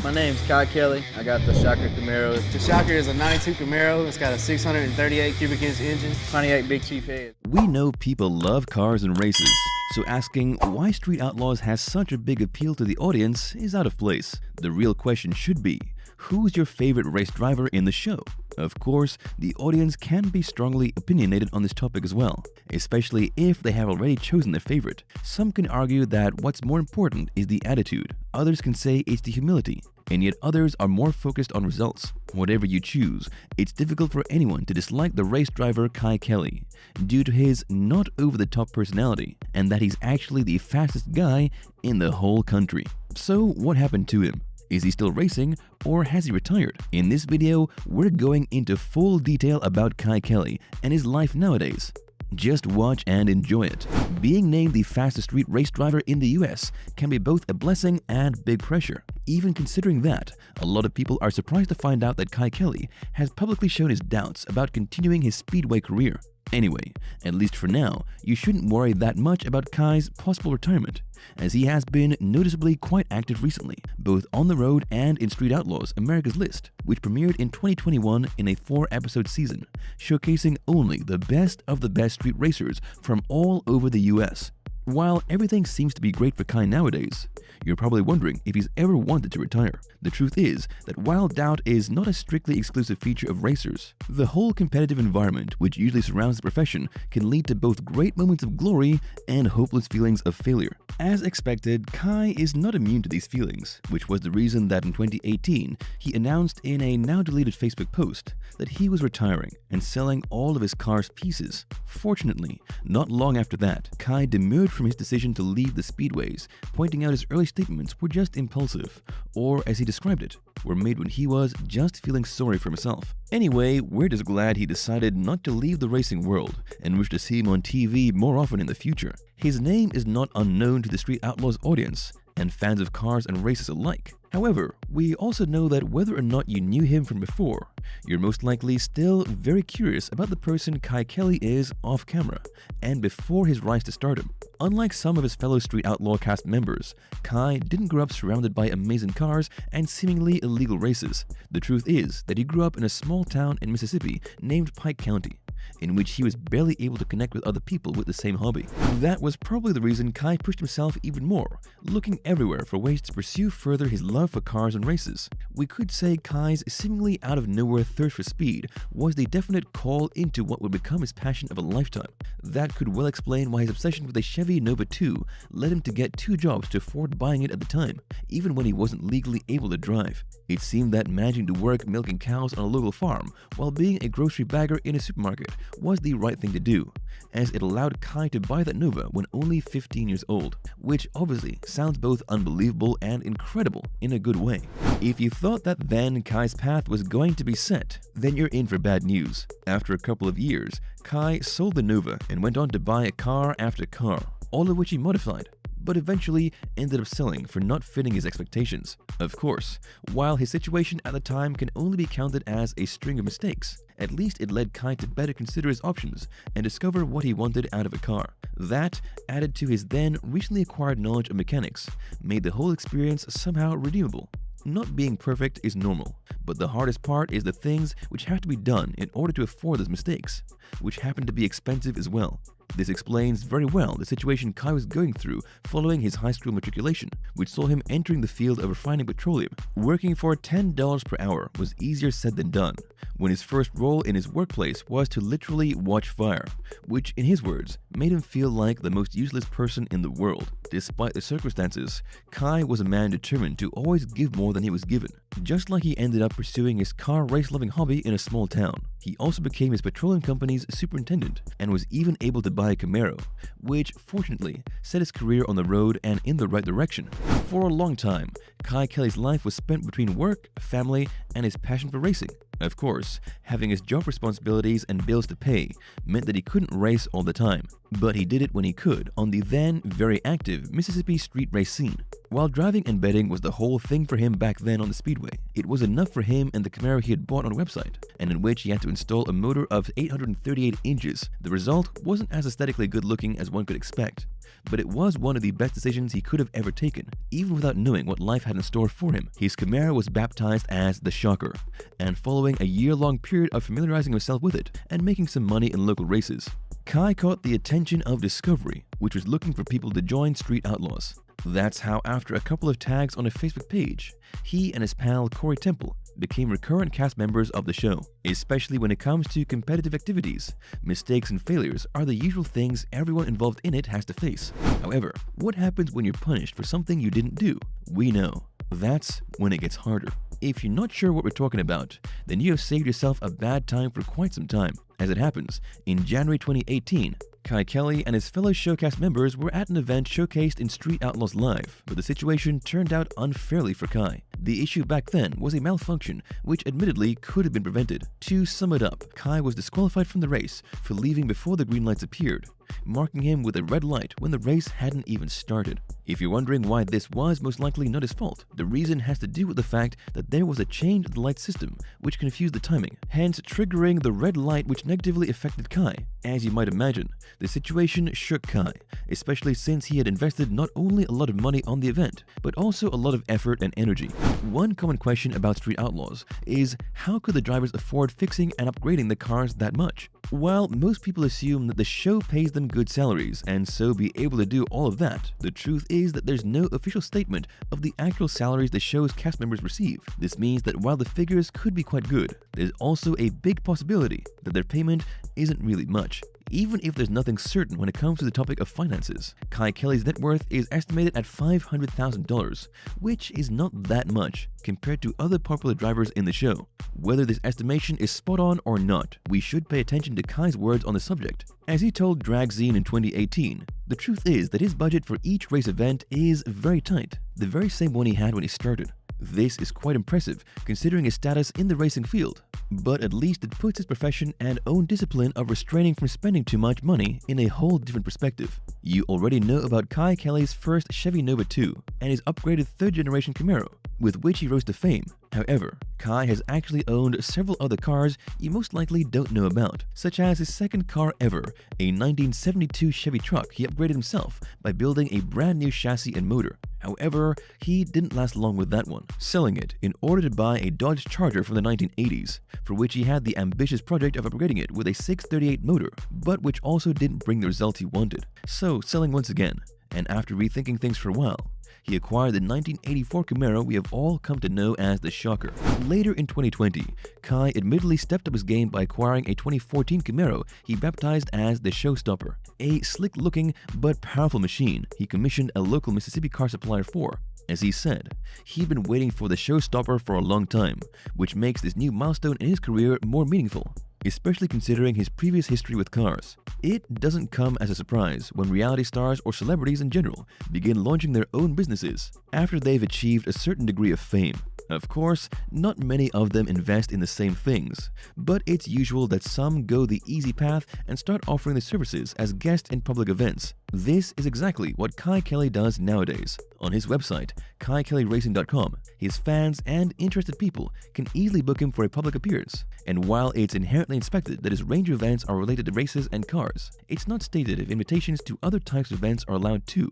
My name's Kye Kelley. I got the Shocker Camaro. The Shocker is a 92 Camaro. It's got a 638 cubic inch engine. 28 Big Chief head. We know people love cars and races, so asking why Street Outlaws has such a big appeal to the audience is out of place. The real question should be, who's your favorite race driver in the show? Of course, the audience can be strongly opinionated on this topic as well, especially if they have already chosen their favorite. Some can argue that what's more important is the attitude. Others can say it's the humility. And yet others are more focused on results. Whatever you choose, it's difficult for anyone to dislike the race driver Kye Kelley due to his not over-the-top personality and that he's actually the fastest guy in the whole country. So what happened to him? Is he still racing or has he retired? In this video, we're going into full detail about Kye Kelley and his life nowadays. Just watch and enjoy it. Being named the fastest street race driver in the US can be both a blessing and big pressure. Even considering that, a lot of people are surprised to find out that Kye Kelley has publicly shown his doubts about continuing his speedway career. Anyway, at least for now, you shouldn't worry that much about Kye's possible retirement, as he has been noticeably quite active recently, both on the road and in Street Outlaws America's List, which premiered in 2021 in a 4-episode season, showcasing only the best of the best street racers from all over the US. While everything seems to be great for Kye nowadays, you're probably wondering if he's ever wanted to retire. The truth is that while doubt is not a strictly exclusive feature of racers, the whole competitive environment which usually surrounds the profession can lead to both great moments of glory and hopeless feelings of failure. As expected, Kye is not immune to these feelings, which was the reason that in 2018, he announced in a now-deleted Facebook post that he was retiring and selling all of his car's pieces. Fortunately, not long after that, Kye demurred from his decision to leave the speedways, pointing out his early statements were just impulsive, or as he described it, were made when he was just feeling sorry for himself. Anyway, we're just glad he decided not to leave the racing world and wish to see him on TV more often in the future. His name is not unknown to the Street Outlaws audience and fans of cars and races alike. However, we also know that whether or not you knew him from before, you're most likely still very curious about the person Kye Kelley is off camera and before his rise to stardom. Unlike some of his fellow Street Outlaw cast members, Kye didn't grow up surrounded by amazing cars and seemingly illegal races. The truth is that he grew up in a small town in Mississippi named Pike County, in which he was barely able to connect with other people with the same hobby. That was probably the reason Kye pushed himself even more, looking everywhere for ways to pursue further his love for cars and races. We could say Kye's seemingly out-of-nowhere thirst for speed was the definite call into what would become his passion of a lifetime. That could well explain why his obsession with a Chevy Nova 2 led him to get 2 jobs to afford buying it at the time, even when he wasn't legally able to drive. It seemed that managing to work milking cows on a local farm while being a grocery bagger in a supermarket was the right thing to do, as it allowed Kye to buy that Nova when only 15 years old, which obviously sounds both unbelievable and incredible in a good way. If you thought that then Kye's path was going to be set, then you're in for bad news. After a couple of years, Kye sold the Nova and went on to buy a car after car, all of which he modified, but eventually ended up selling for not fitting his expectations. Of course, while his situation at the time can only be counted as a string of mistakes, at least it led Kye to better consider his options and discover what he wanted out of a car. That, added to his then recently acquired knowledge of mechanics, made the whole experience somehow redeemable. Not being perfect is normal, but the hardest part is the things which have to be done in order to afford those mistakes, which happen to be expensive as well. This explains very well the situation Kye was going through following his high school matriculation, which saw him entering the field of refining petroleum. Working for $10 per hour was easier said than done, when his first role in his workplace was to literally watch fire, which, in his words, made him feel like the most useless person in the world. Despite the circumstances, Kye was a man determined to always give more than he was given. Just like he ended up pursuing his car race-loving hobby in a small town, he also became his petroleum company's superintendent and was even able to buy a Camaro, which fortunately set his career on the road and in the right direction. For a long time, Kye Kelley's life was spent between work, family, and his passion for racing. Of course, having his job responsibilities and bills to pay meant that he couldn't race all the time, but he did it when he could on the then very active Mississippi street race scene. While driving and betting was the whole thing for him back then on the speedway, it was enough for him and the Camaro he had bought on a website, and in which he had to install a motor of 838 inches. The result wasn't as aesthetically good looking as one could expect, but it was one of the best decisions he could have ever taken, even without knowing what life had in store for him. His Camaro was baptized as the Shocker, and following a year-long period of familiarizing himself with it and making some money in local races, Kye caught the attention of Discovery, which was looking for people to join Street Outlaws. That's how, after a couple of tags on a Facebook page, he and his pal Corey Temple became recurrent cast members of the show. Especially when it comes to competitive activities, mistakes and failures are the usual things everyone involved in it has to face. However, what happens when you're punished for something you didn't do? We know. That's when it gets harder. If you're not sure what we're talking about, then you have saved yourself a bad time for quite some time. As it happens, in January 2018, Kye Kelley and his fellow showcast members were at an event showcased in Street Outlaws Live, but the situation turned out unfairly for Kye. The issue back then was a malfunction which admittedly could have been prevented. To sum it up, Kye was disqualified from the race for leaving before the green lights appeared, marking him with a red light when the race hadn't even started. If you're wondering why this was most likely not his fault, the reason has to do with the fact that there was a change in the light system which confused the timing, hence triggering the red light which negatively affected Kye. As you might imagine, the situation shook Kye, especially since he had invested not only a lot of money on the event, but also a lot of effort and energy. One common question about Street Outlaws is how could the drivers afford fixing and upgrading the cars that much? While most people assume that the show pays them good salaries and so be able to do all of that, the truth is that there's no official statement of the actual salaries the show's cast members receive. This means that while the figures could be quite good, there's also a big possibility that their payment isn't really much. Even if there's nothing certain when it comes to the topic of finances, Kye Kelley's net worth is estimated at $500,000, which is not that much compared to other popular drivers in the show. Whether this estimation is spot on or not, we should pay attention to Kye's words on the subject. As he told Dragzine in 2018, the truth is that his budget for each race event is very tight, the very same one he had when he started. This is quite impressive considering his status in the racing field, but at least it puts his profession and own discipline of restraining from spending too much money in a whole different perspective. You already know about Kye Kelley's first Chevy Nova 2 and his upgraded third-generation Camaro, with which he rose to fame. However, Kye has actually owned several other cars you most likely don't know about, such as his second car ever, a 1972 Chevy truck he upgraded himself by building a brand new chassis and motor. However, he didn't last long with that one, selling it in order to buy a Dodge Charger from the 1980s, for which he had the ambitious project of upgrading it with a 638 motor, but which also didn't bring the results he wanted. So, selling once again, and after rethinking things for a while, he acquired the 1984 Camaro we have all come to know as the Shocker. Later in 2020, Kye admittedly stepped up his game by acquiring a 2014 Camaro he baptized as the Showstopper, a slick-looking but powerful machine he commissioned a local Mississippi car supplier for. As he said, he'd been waiting for the Showstopper for a long time, which makes this new milestone in his career more meaningful, especially considering his previous history with cars. It doesn't come as a surprise when reality stars or celebrities in general begin launching their own businesses after they've achieved a certain degree of fame. Of course, not many of them invest in the same things, but it's usual that some go the easy path and start offering their services as guests in public events. This is exactly what Kye Kelley does nowadays. On his website, KyeKelleyRacing.com, his fans and interested people can easily book him for a public appearance. And while it's inherently inspected that his range of events are related to races and cars, it's not stated if invitations to other types of events are allowed too,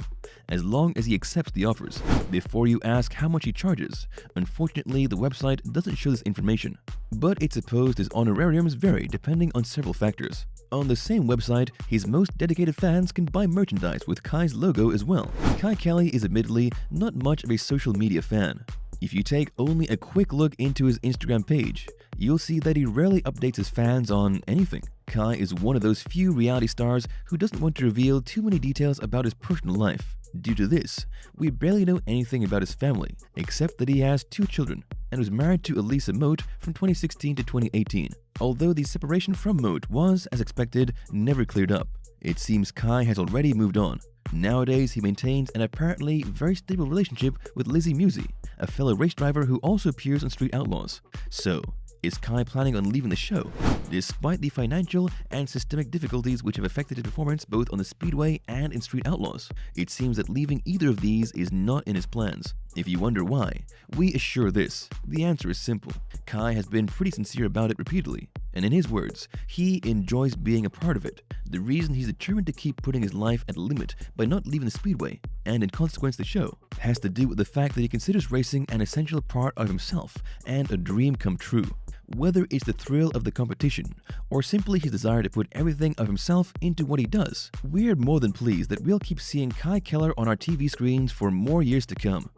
as long as he accepts the offers. Before you ask how much he charges, unfortunately the website doesn't show this information, but it's supposed his honorariums vary depending on several factors. On the same website, his most dedicated fans can buy merchandise with Kye's logo as well. Kye Kelley is admittedly not much of a social media fan. If you take only a quick look into his Instagram page, you'll see that he rarely updates his fans on anything. Kye is one of those few reality stars who doesn't want to reveal too many details about his personal life. Due to this, we barely know anything about his family, except that he has 2 children and was married to Elisa Moat from 2016 to 2018. Although the separation from Moat was, as expected, never cleared up, it seems Kye has already moved on. Nowadays, he maintains an apparently very stable relationship with Lizzie Musi, a fellow race driver who also appears on Street Outlaws. So, is Kye planning on leaving the show, despite the financial and systemic difficulties which have affected his performance both on the Speedway and in Street Outlaws? It seems that leaving either of these is not in his plans. If you wonder why, we assure this. The answer is simple. Kye has been pretty sincere about it repeatedly, And in his words, he enjoys being a part of it. The reason he's determined to keep putting his life at limit by not leaving the speedway, and in consequence the show, has to do with the fact that he considers racing an essential part of himself and a dream come true. Whether it's the thrill of the competition or simply his desire to put everything of himself into what he does, we're more than pleased that we'll keep seeing Kye Kelley on our TV screens for more years to come.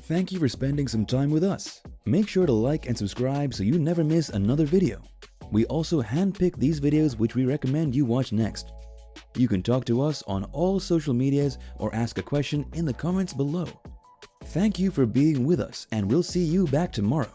Thank you for spending some time with us. Make sure to like and subscribe so you never miss another video. We also handpick these videos which we recommend you watch next. You can talk to us on all social medias or ask a question in the comments below. Thank you for being with us, and we'll see you back tomorrow.